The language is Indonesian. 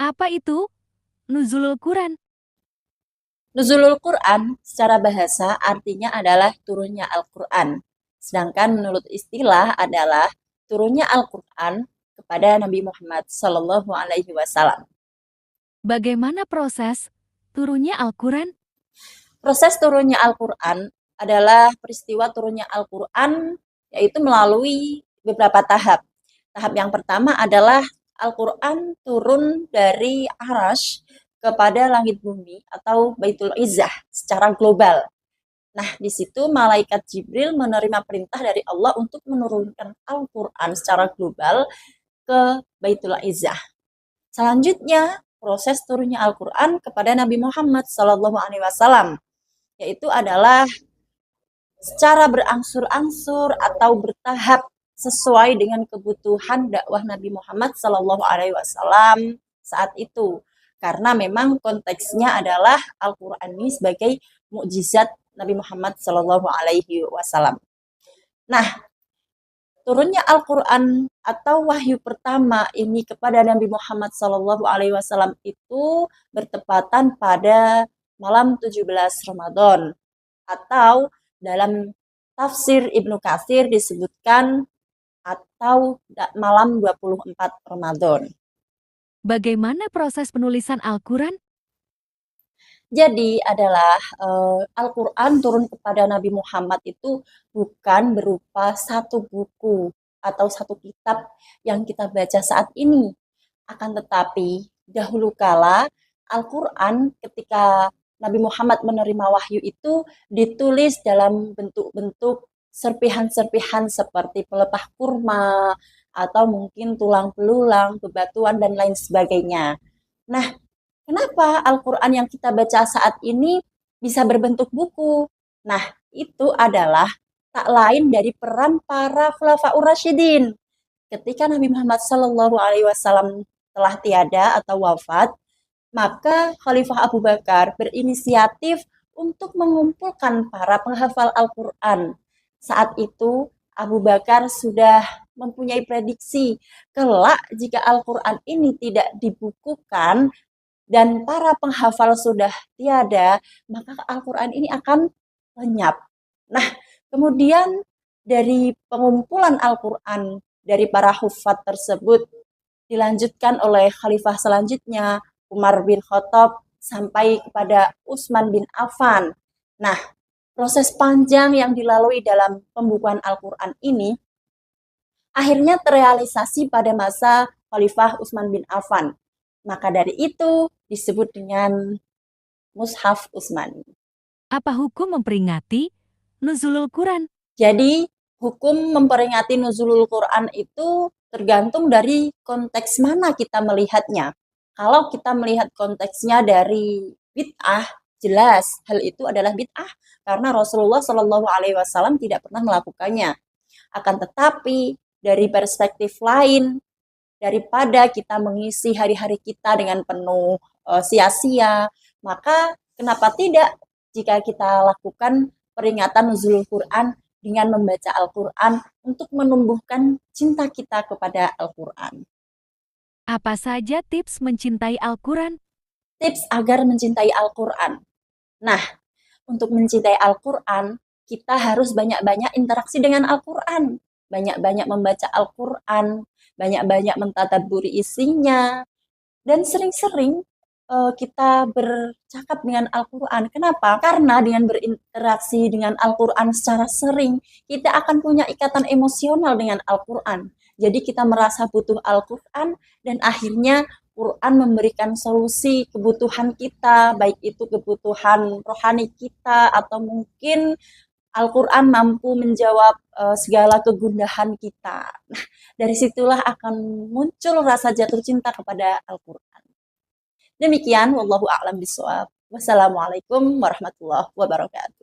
Apa itu nuzulul Quran? Nuzulul Quran secara bahasa artinya adalah turunnya Al-Quran. Sedangkan menurut istilah adalah turunnya Al-Quran kepada Nabi Muhammad Sallallahu Alaihi Wasallam. Bagaimana proses turunnya Al-Quran? Proses turunnya Al-Quran adalah peristiwa turunnya Al-Quran yaitu melalui beberapa tahap. Tahap yang pertama adalah Al-Quran turun dari Arash kepada langit bumi atau Baitul Izzah secara global. Nah, di situ malaikat Jibril menerima perintah dari Allah untuk menurunkan Al-Quran secara global ke Baitul Izzah. Selanjutnya, proses turunnya Al-Quran kepada Nabi Muhammad SAW, yaitu adalah secara berangsur-angsur atau bertahap sesuai dengan kebutuhan dakwah Nabi Muhammad SAW saat itu. Karena memang konteksnya adalah Al-Quran ini sebagai mukjizat Nabi Muhammad SAW. Nah, turunnya Al-Quran atau wahyu pertama ini kepada Nabi Muhammad SAW itu bertepatan pada malam 17 Ramadan, atau dalam tafsir Ibnu Katsir disebutkan atau malam 24 Ramadan. Bagaimana proses penulisan Al-Quran? Jadi adalah Al-Quran turun kepada Nabi Muhammad itu bukan berupa satu buku atau satu kitab yang kita baca saat ini. Akan tetapi dahulu kala Al-Quran ketika Nabi Muhammad menerima wahyu itu ditulis dalam bentuk-bentuk serpihan-serpihan seperti pelepah kurma atau mungkin tulang belulang, bebatuan, dan lain sebagainya. Nah, kenapa Al-Quran yang kita baca saat ini bisa berbentuk buku? Nah, itu adalah tak lain dari peran para khulafaur rasyidin. Ketika Nabi Muhammad Shallallahu Alaihi Wasallam telah tiada atau wafat, maka Khalifah Abu Bakar berinisiatif untuk mengumpulkan para penghafal Al-Quran. Saat itu Abu Bakar sudah mempunyai prediksi kelak jika Al-Quran ini tidak dibukukan dan para penghafal sudah tiada, maka Al-Quran ini akan lenyap. Nah, kemudian dari pengumpulan Al-Quran dari para hufat tersebut dilanjutkan oleh khalifah selanjutnya, Umar bin Khattab, sampai kepada Utsman bin Affan. Nah, proses panjang yang dilalui dalam pembukuan Al-Quran ini akhirnya terrealisasi pada masa Khalifah Utsman bin Affan. Maka dari itu disebut dengan Mushaf Utsmani. Apa hukum memperingati nuzulul Quran? Jadi hukum memperingati nuzulul Quran itu tergantung dari konteks mana kita melihatnya. Kalau kita melihat konteksnya dari bid'ah, jelas hal itu adalah bid'ah karena Rasulullah Shallallahu Alaihi Wasallam tidak pernah melakukannya. Akan tetapi dari perspektif lain, daripada kita mengisi hari-hari kita dengan penuh sia-sia, maka kenapa tidak jika kita lakukan peringatan nuzul Quran dengan membaca Al-Quran untuk menumbuhkan cinta kita kepada Al-Quran. Apa saja tips mencintai Al-Quran? Tips agar mencintai Al-Quran. Nah, untuk mencintai Al-Quran, kita harus banyak-banyak interaksi dengan Al-Quran. Banyak-banyak membaca Al-Quran, banyak-banyak mentadabburi isinya, dan sering-sering kita bercakap dengan Al-Quran. Kenapa? Karena dengan berinteraksi dengan Al-Quran secara sering, kita akan punya ikatan emosional dengan Al-Quran. Jadi kita merasa butuh Al-Quran dan akhirnya Quran memberikan solusi kebutuhan kita, baik itu kebutuhan rohani kita atau mungkin Al-Quran mampu menjawab segala kegundahan kita. Nah, dari situlah akan muncul rasa jatuh cinta kepada Al-Quran. Demikian, wallahu a'lam bishawab. Wassalamualaikum warahmatullahi wabarakatuh.